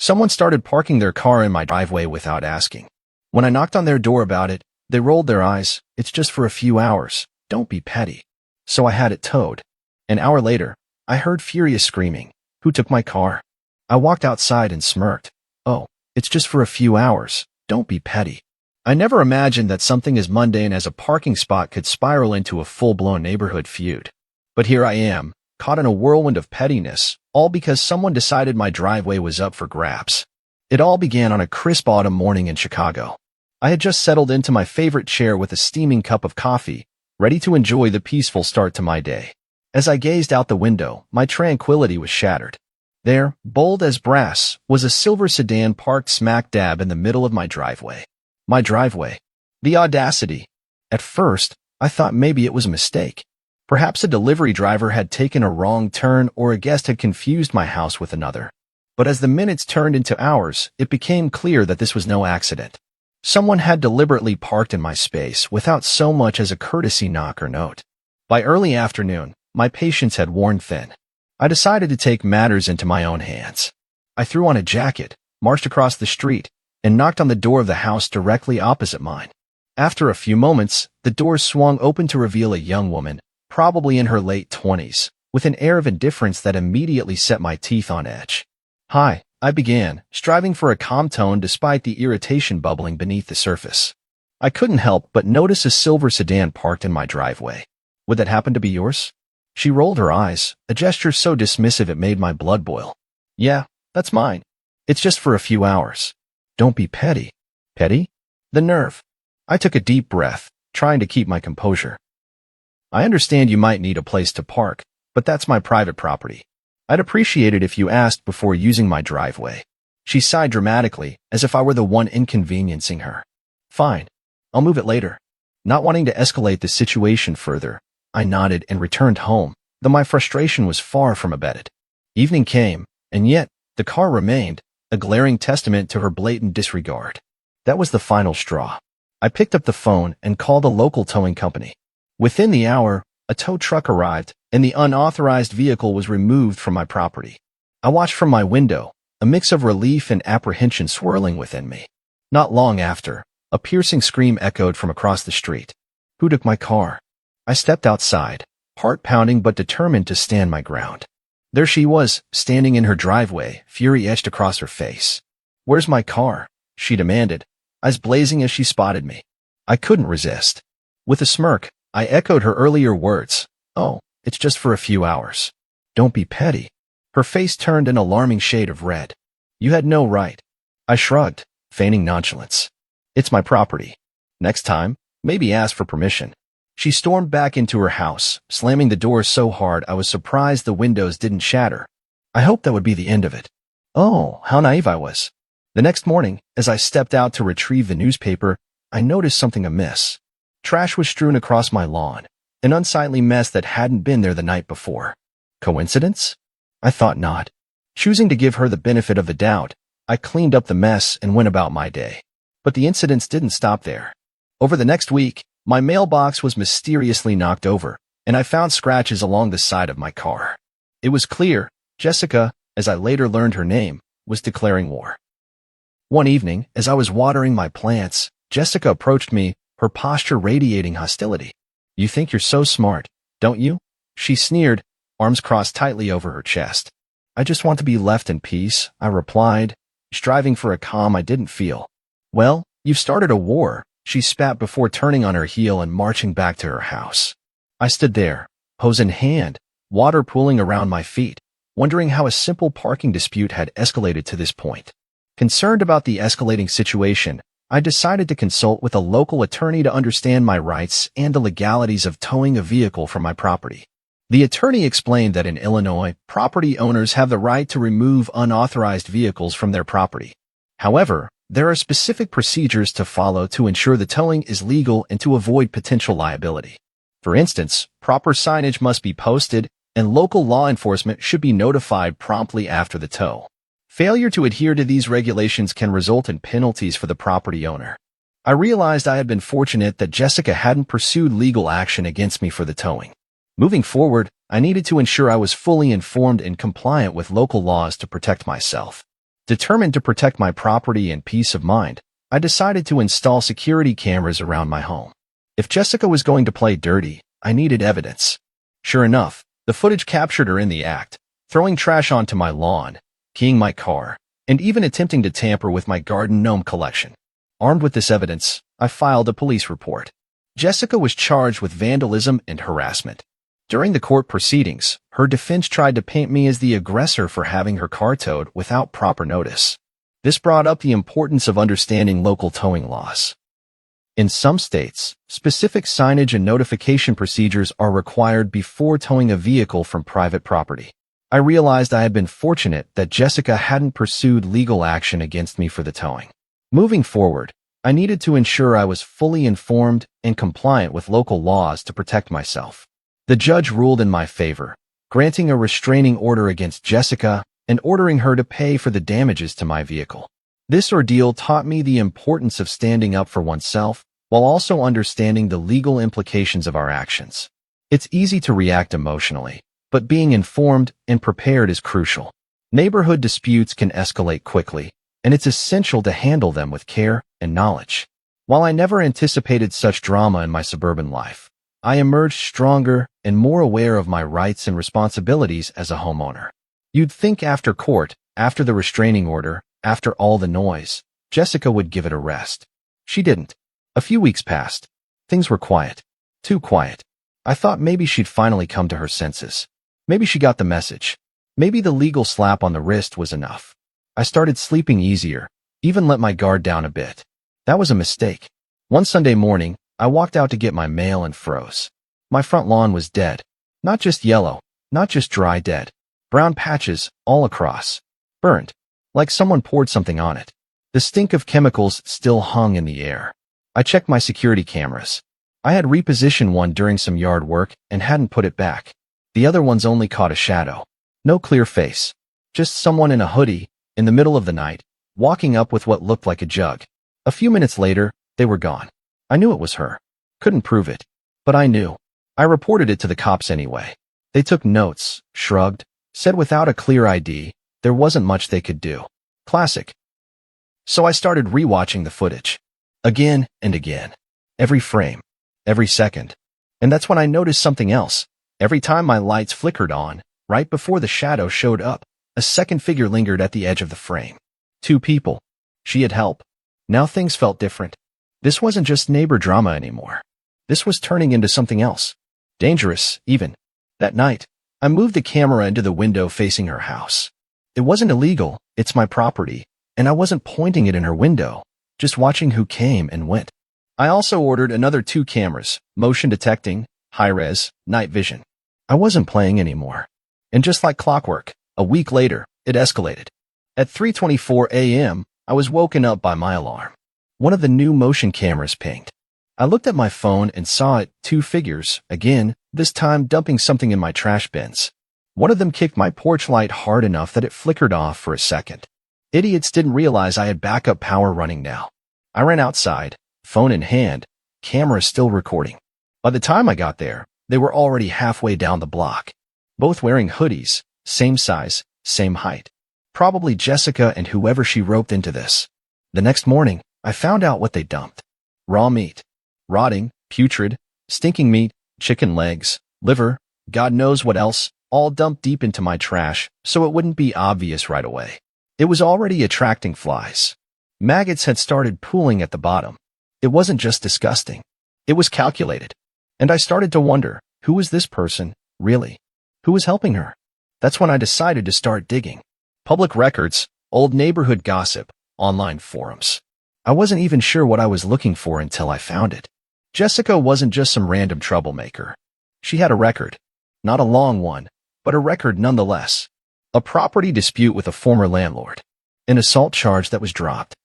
Someone started parking their car in my driveway without asking. When I knocked on their door about it, they rolled their eyes. It's just for a few hours. Don't be petty. So I had it towed. An hour later, I heard furious screaming. Who took my car? I walked outside and smirked. Oh, it's just for a few hours. Don't be petty. I never imagined that something as mundane as a parking spot could spiral into a full-blown neighborhood feud. But here I am, caught in a whirlwind of pettiness, all because someone decided my driveway was up for grabs. It all began on a crisp autumn morning in Chicago. I had just settled into my favorite chair with a steaming cup of coffee, ready to enjoy the peaceful start to my day. As I gazed out the window, my tranquility was shattered. There, bold as brass, was a silver sedan parked smack dab in the middle of my driveway. My driveway. The audacity. At first, I thought maybe it was a mistake. Perhaps a delivery driver had taken a wrong turn or a guest had confused my house with another. But as the minutes turned into hours, it became clear that this was no accident. Someone had deliberately parked in my space without so much as a courtesy knock or note. By early afternoon, my patience had worn thin. I decided to take matters into my own hands. I threw on a jacket, marched across the street, and knocked on the door of the house directly opposite mine. After a few moments, the door swung open to reveal a young woman, probably in her late 20s, with an air of indifference that immediately set my teeth on edge. Hi, I began, striving for a calm tone despite the irritation bubbling beneath the surface. I couldn't help but notice a silver sedan parked in my driveway. Would that happen to be yours? She rolled her eyes, a gesture so dismissive it made my blood boil. Yeah, that's mine. It's just for a few hours. Don't be petty. Petty? The nerve. I took a deep breath, trying to keep my composure. I understand you might need a place to park, but that's my private property. I'd appreciate it if you asked before using my driveway. She sighed dramatically, as if I were the one inconveniencing her. Fine. I'll move it later. Not wanting to escalate the situation further, I nodded and returned home, though my frustration was far from abated. Evening came, and yet the car remained, a glaring testament to her blatant disregard. That was the final straw. I picked up the phone and called a local towing company. Within the hour, a tow truck arrived, and the unauthorized vehicle was removed from my property. I watched from my window, a mix of relief and apprehension swirling within me. Not long after, a piercing scream echoed from across the street. Who took my car? I stepped outside, heart pounding but determined to stand my ground. There she was, standing in her driveway, fury etched across her face. Where's my car? She demanded, eyes blazing as she spotted me. I couldn't resist. With a smirk, I echoed her earlier words. Oh, it's just for a few hours. Don't be petty. Her face turned an alarming shade of red. You had no right. I shrugged, feigning nonchalance. It's my property. Next time, maybe ask for permission. She stormed back into her house, slamming the door so hard I was surprised the windows didn't shatter. I hoped that would be the end of it. Oh, how naive I was. The next morning, as I stepped out to retrieve the newspaper, I noticed something amiss. Trash was strewn across my lawn, an unsightly mess that hadn't been there the night before. Coincidence? I thought not. Choosing to give her the benefit of the doubt, I cleaned up the mess and went about my day. But the incidents didn't stop there. Over the next week, my mailbox was mysteriously knocked over, and I found scratches along the side of my car. It was clear, Jessica, as I later learned her name, was declaring war. One evening, as I was watering my plants, Jessica approached me, her posture radiating hostility. You think you're so smart, don't you? She sneered, arms crossed tightly over her chest. I just want to be left in peace, I replied, striving for a calm I didn't feel. Well, you've started a war, she spat before turning on her heel and marching back to her house. I stood there, hose in hand, water pooling around my feet, wondering how a simple parking dispute had escalated to this point. Concerned about the escalating situation, I decided to consult with a local attorney to understand my rights and the legalities of towing a vehicle from my property. The attorney explained that in Illinois, property owners have the right to remove unauthorized vehicles from their property. However, there are specific procedures to follow to ensure the towing is legal and to avoid potential liability. For instance, proper signage must be posted, and local law enforcement should be notified promptly after the tow. Failure to adhere to these regulations can result in penalties for the property owner. I realized I had been fortunate that Jessica hadn't pursued legal action against me for the towing. Moving forward, I needed to ensure I was fully informed and compliant with local laws to protect myself. Determined to protect my property and peace of mind, I decided to install security cameras around my home. If Jessica was going to play dirty, I needed evidence. Sure enough, the footage captured her in the act, throwing trash onto my lawn, keying my car, and even attempting to tamper with my garden gnome collection. Armed with this evidence, I filed a police report. Jessica was charged with vandalism and harassment. During the court proceedings, her defense tried to paint me as the aggressor for having her car towed without proper notice. This brought up the importance of understanding local towing laws. In some states, specific signage and notification procedures are required before towing a vehicle from private property. I realized I had been fortunate that Jessica hadn't pursued legal action against me for the towing. Moving forward, I needed to ensure I was fully informed and compliant with local laws to protect myself. The judge ruled in my favor, granting a restraining order against Jessica and ordering her to pay for the damages to my vehicle. This ordeal taught me the importance of standing up for oneself while also understanding the legal implications of our actions. It's easy to react emotionally, but being informed and prepared is crucial. Neighborhood disputes can escalate quickly, and it's essential to handle them with care and knowledge. While I never anticipated such drama in my suburban life, I emerged stronger and more aware of my rights and responsibilities as a homeowner. You'd think after court, after the restraining order, after all the noise, Jessica would give it a rest. She didn't. A few weeks passed. Things were quiet. Too quiet. I thought maybe she'd finally come to her senses. Maybe she got the message. Maybe the legal slap on the wrist was enough. I started sleeping easier, even let my guard down a bit. That was a mistake. One Sunday morning, I walked out to get my mail and froze. My front lawn was dead. Not just yellow, not just dry dead. Brown patches all across. Burned. Like someone poured something on it. The stink of chemicals still hung in the air. I checked my security cameras. I had repositioned one during some yard work and hadn't put it back. The other one's only caught a shadow. No clear face. Just someone in a hoodie, in the middle of the night, walking up with what looked like a jug. A few minutes later, they were gone. I knew it was her. Couldn't prove it. But I knew. I reported it to the cops anyway. They took notes, shrugged, said without a clear ID, there wasn't much they could do. Classic. So I started rewatching the footage. Again and again. Every frame. Every second. And that's when I noticed something else. Every time my lights flickered on, right before the shadow showed up, a second figure lingered at the edge of the frame. 2 people. She had help. Now things felt different. This wasn't just neighbor drama anymore. This was turning into something else. Dangerous, even. That night, I moved the camera into the window facing her house. It wasn't illegal, it's my property, and I wasn't pointing it in her window, just watching who came and went. I also ordered another 2 cameras, motion detecting, high-res, night vision. I wasn't playing anymore. And just like clockwork, a week later, it escalated. At 3:24 a.m., I was woken up by my alarm. One of the new motion cameras pinged. I looked at my phone and saw it, 2 figures, again, this time dumping something in my trash bins. One of them kicked my porch light hard enough that it flickered off for a second. Idiots didn't realize I had backup power running now. I ran outside, phone in hand, camera still recording. By the time I got there, they were already halfway down the block. Both wearing hoodies, same size, same height. Probably Jessica and whoever she roped into this. The next morning, I found out what they dumped. Raw meat. Rotting, putrid, stinking meat, chicken legs, liver, God knows what else, all dumped deep into my trash so it wouldn't be obvious right away. It was already attracting flies. Maggots had started pooling at the bottom. It wasn't just disgusting. It was calculated. And I started to wonder, who was this person, really? Who was helping her? That's when I decided to start digging. Public records, old neighborhood gossip, online forums. I wasn't even sure what I was looking for until I found it. Jessica wasn't just some random troublemaker. She had a record. Not a long one, but a record nonetheless. A property dispute with a former landlord. An assault charge that was dropped.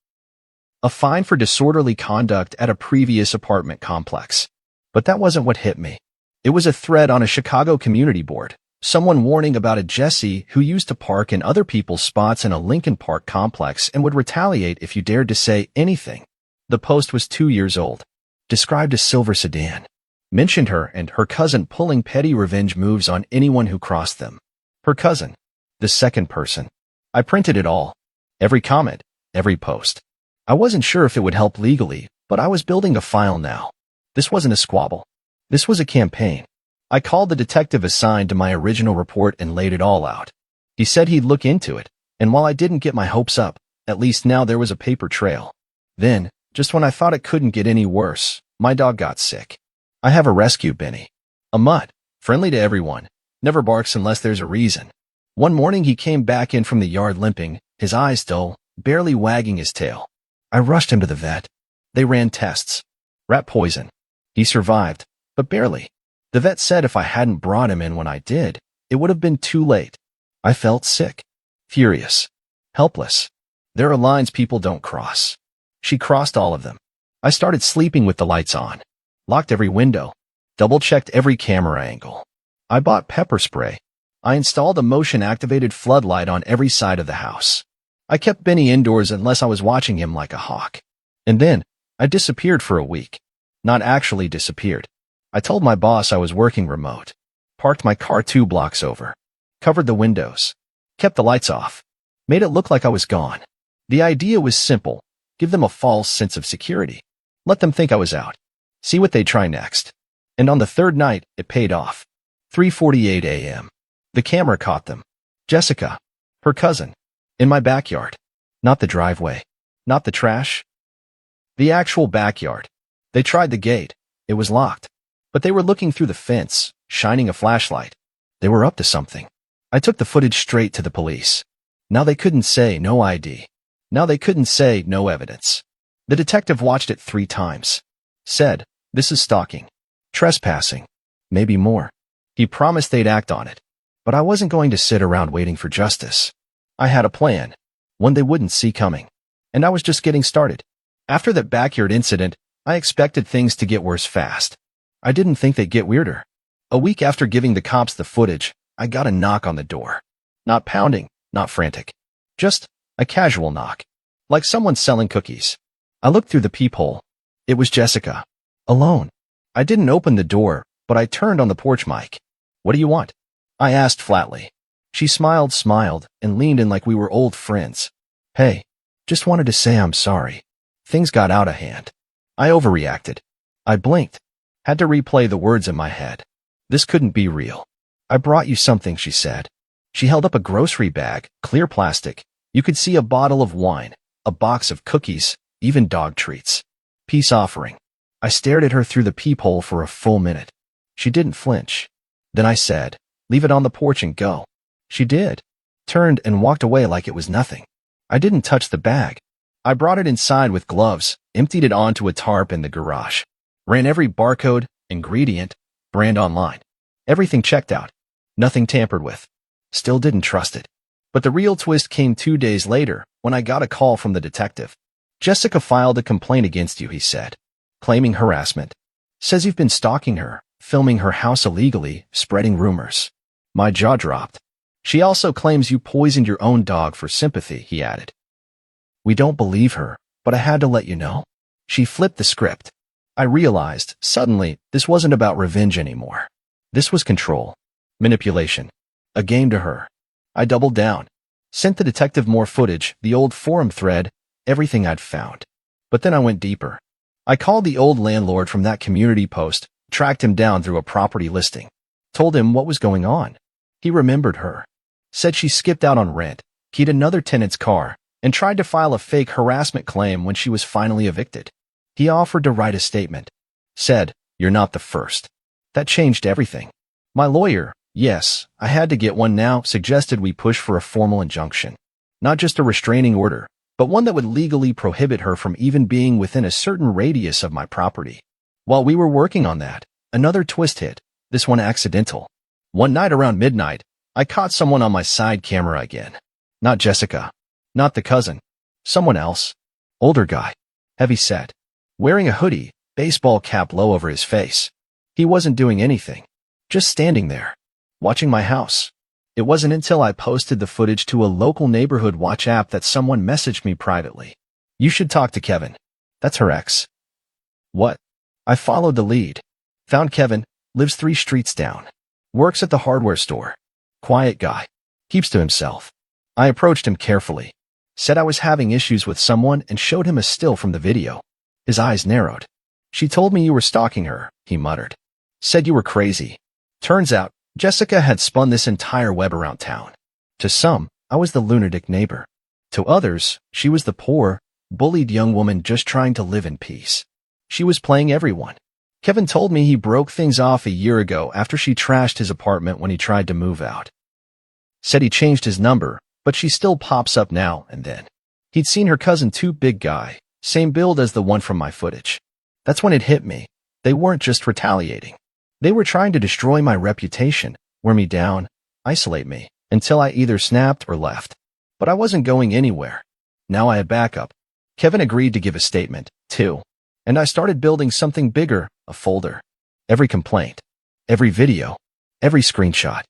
A fine for disorderly conduct at a previous apartment complex. But that wasn't what hit me. It was a thread on a Chicago community board. Someone warning about a Jesse who used to park in other people's spots in a Lincoln Park complex and would retaliate if you dared to say anything. The post was 2 years old. Described a silver sedan. Mentioned her and her cousin pulling petty revenge moves on anyone who crossed them. Her cousin. The second person. I printed it all. Every comment, every post. I wasn't sure if it would help legally, but I was building a file now. This wasn't a squabble. This was a campaign. I called the detective assigned to my original report and laid it all out. He said he'd look into it, and while I didn't get my hopes up, at least now there was a paper trail. Then, just when I thought it couldn't get any worse, my dog got sick. I have a rescue Benny. A mutt, friendly to everyone, never barks unless there's a reason. One morning he came back in from the yard limping, his eyes dull, barely wagging his tail. I rushed him to the vet. They ran tests. Rat poison. He survived, but barely. The vet said if I hadn't brought him in when I did, it would have been too late. I felt sick, furious, helpless. There are lines people don't cross. She crossed all of them. I started sleeping with the lights on, locked every window, double-checked every camera angle. I bought pepper spray. I installed a motion-activated floodlight on every side of the house. I kept Benny indoors unless I was watching him like a hawk. And then, I disappeared for a week. Not actually disappeared. I told my boss I was working remote. Parked my car 2 blocks over. Covered the windows. Kept the lights off. Made it look like I was gone. The idea was simple. Give them a false sense of security. Let them think I was out. See what they try next. And on the 3rd night, it paid off. 3:48 a.m. The camera caught them. Jessica, her cousin, in my backyard. Not the driveway. Not the trash. The actual backyard. They tried the gate. It was locked. But they were looking through the fence, shining a flashlight. They were up to something. I took the footage straight to the police. Now they couldn't say no ID. Now they couldn't say no evidence. The detective watched it 3 times. Said, this is stalking. Trespassing. Maybe more. He promised they'd act on it. But I wasn't going to sit around waiting for justice. I had a plan. One they wouldn't see coming. And I was just getting started. After that backyard incident, I expected things to get worse fast. I didn't think they'd get weirder. A week after giving the cops the footage, I got a knock on the door. Not pounding, not frantic. Just a casual knock. Like someone selling cookies. I looked through the peephole. It was Jessica. Alone. I didn't open the door, but I turned on the porch mic. What do you want? I asked flatly. She smiled, and leaned in like we were old friends. Hey, just wanted to say I'm sorry. Things got out of hand. I overreacted. I blinked. Had to replay the words in my head. This couldn't be real. I brought you something, she said. She held up a grocery bag, clear plastic. You could see a bottle of wine, a box of cookies, even dog treats. Peace offering. I stared at her through the peephole for a full minute. She didn't flinch. Then I said, leave it on the porch and go. She did. Turned and walked away like it was nothing. I didn't touch the bag. I brought it inside with gloves, emptied it onto a tarp in the garage. Ran every barcode, ingredient, brand online. Everything checked out. Nothing tampered with. Still didn't trust it. But the real twist came 2 days later, when I got a call from the detective. Jessica filed a complaint against you, he said. Claiming harassment. Says you've been stalking her, filming her house illegally, spreading rumors. My jaw dropped. She also claims you poisoned your own dog for sympathy, he added. We don't believe her, but I had to let you know. She flipped the script. I realized, suddenly, this wasn't about revenge anymore. This was control. Manipulation. A game to her. I doubled down. Sent the detective more footage, the old forum thread, everything I'd found. But then I went deeper. I called the old landlord from that community post, tracked him down through a property listing. Told him what was going on. He remembered her. Said she skipped out on rent, keyed another tenant's car, and tried to file a fake harassment claim when she was finally evicted. He offered to write a statement. Said, you're not the first. That changed everything. My lawyer, yes, I had to get one now, suggested we push for a formal injunction. Not just a restraining order, but one that would legally prohibit her from even being within a certain radius of my property. While we were working on that, another twist hit, this one accidental. One night around midnight, I caught someone on my side camera again. Not Jessica. Not the cousin. Someone else. Older guy. Heavy set. Wearing a hoodie, baseball cap low over his face. He wasn't doing anything. Just standing there. Watching my house. It wasn't until I posted the footage to a local neighborhood watch app that someone messaged me privately. You should talk to Kevin. That's her ex. What? I followed the lead. Found Kevin, lives 3 streets down. Works at the hardware store. Quiet guy. Keeps to himself. I approached him carefully. Said I was having issues with someone and showed him a still from the video. His eyes narrowed. She told me you were stalking her, he muttered. Said you were crazy. Turns out, Jessica had spun this entire web around town. To some, I was the lunatic neighbor. To others, she was the poor, bullied young woman just trying to live in peace. She was playing everyone. Kevin told me he broke things off a year ago after she trashed his apartment when he tried to move out. Said he changed his number, but she still pops up now and then. He'd seen her cousin too, big guy, same build as the one from my footage. That's when it hit me. They weren't just retaliating. They were trying to destroy my reputation, wear me down, isolate me, until I either snapped or left. But I wasn't going anywhere. Now I had backup. Kevin agreed to give a statement, too. And I started building something bigger, a folder. Every complaint, every video, every screenshot,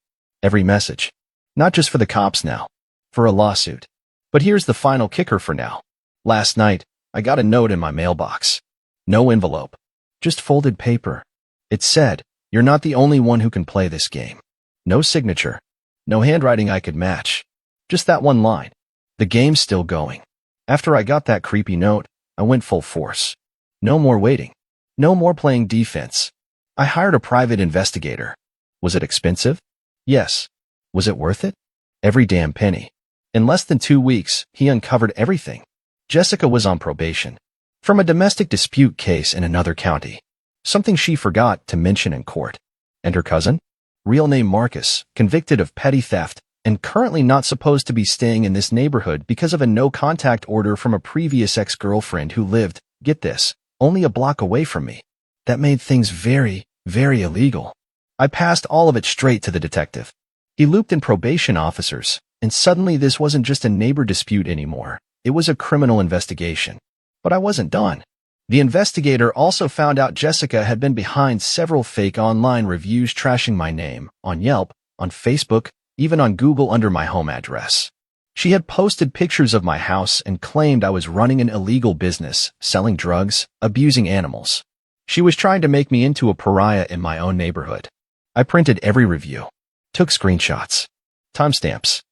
every message. Not just for the cops now, for a lawsuit. But here's the final kicker for now. Last night, I got a note in my mailbox. No envelope. Just folded paper. It said, "You're not the only one who can play this game." No signature. No handwriting I could match. Just that one line. The game's still going. After I got that creepy note, I went full force. No more waiting. No more playing defense. I hired a private investigator. Was it expensive? Yes. Was it worth it? Every damn penny. In less than 2 weeks, he uncovered everything. Jessica was on probation. From a domestic dispute case in another county. Something she forgot to mention in court. And her cousin? Real name Marcus, convicted of petty theft, and currently not supposed to be staying in this neighborhood because of a no-contact order from a previous ex-girlfriend who lived, get this, only a block away from me. That made things very, very illegal. I passed all of it straight to the detective. He looped in probation officers, and suddenly this wasn't just a neighbor dispute anymore. It was a criminal investigation. But I wasn't done. The investigator also found out Jessica had been behind several fake online reviews trashing my name, on Yelp, on Facebook, even on Google under my home address. She had posted pictures of my house and claimed I was running an illegal business, selling drugs, abusing animals. She was trying to make me into a pariah in my own neighborhood. I printed every review, took screenshots, timestamps,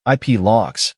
IP logs,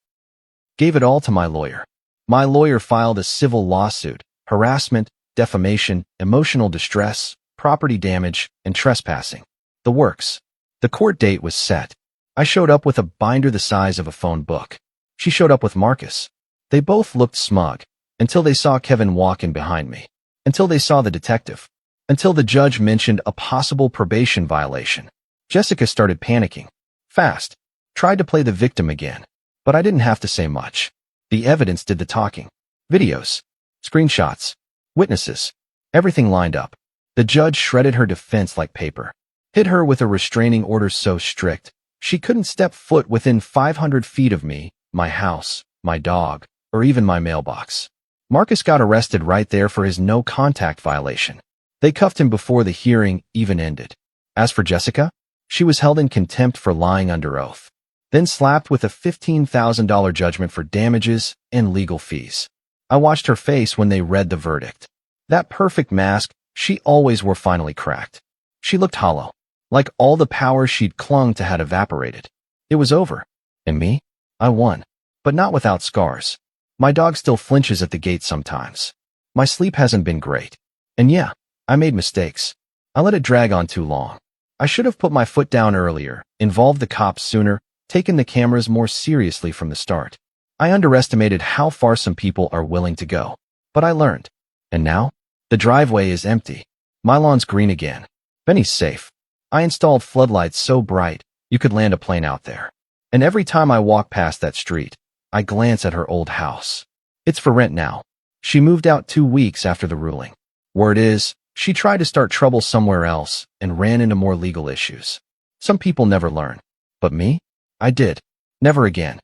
gave it all to my lawyer. My lawyer filed a civil lawsuit, harassment, defamation, emotional distress, property damage, and trespassing. The works. The court date was set. I showed up with a binder the size of a phone book. She showed up with Marcus. They both looked smug, until they saw Kevin walk in behind me, until they saw the detective, until the judge mentioned a possible probation violation. Jessica started panicking. Fast. Tried to play the victim again. But I didn't have to say much. The evidence did the talking. Videos, screenshots, witnesses, everything lined up. The judge shredded her defense like paper. Hit her with a restraining order so strict, she couldn't step foot within 500 feet of me, my house, my dog, or even my mailbox. Marcus got arrested right there for his no-contact violation. They cuffed him before the hearing even ended. As for Jessica, she was held in contempt for lying under oath, then slapped with a $15,000 judgment for damages and legal fees. I watched her face when they read the verdict. That perfect mask she always wore finally cracked. She looked hollow, like all the power she'd clung to had evaporated. It was over. And me? I won. But not without scars. My dog still flinches at the gate sometimes. My sleep hasn't been great. And yeah, I made mistakes. I let it drag on too long. I should have put my foot down earlier, involved the cops sooner, taken the cameras more seriously from the start. I underestimated how far some people are willing to go. But I learned. And now? The driveway is empty. My lawn's green again. Benny's safe. I installed floodlights so bright, you could land a plane out there. And every time I walk past that street, I glance at her old house. It's for rent now. She moved out 2 weeks after the ruling. Word is, she tried to start trouble somewhere else and ran into more legal issues. Some people never learn. But me? I did. Never again.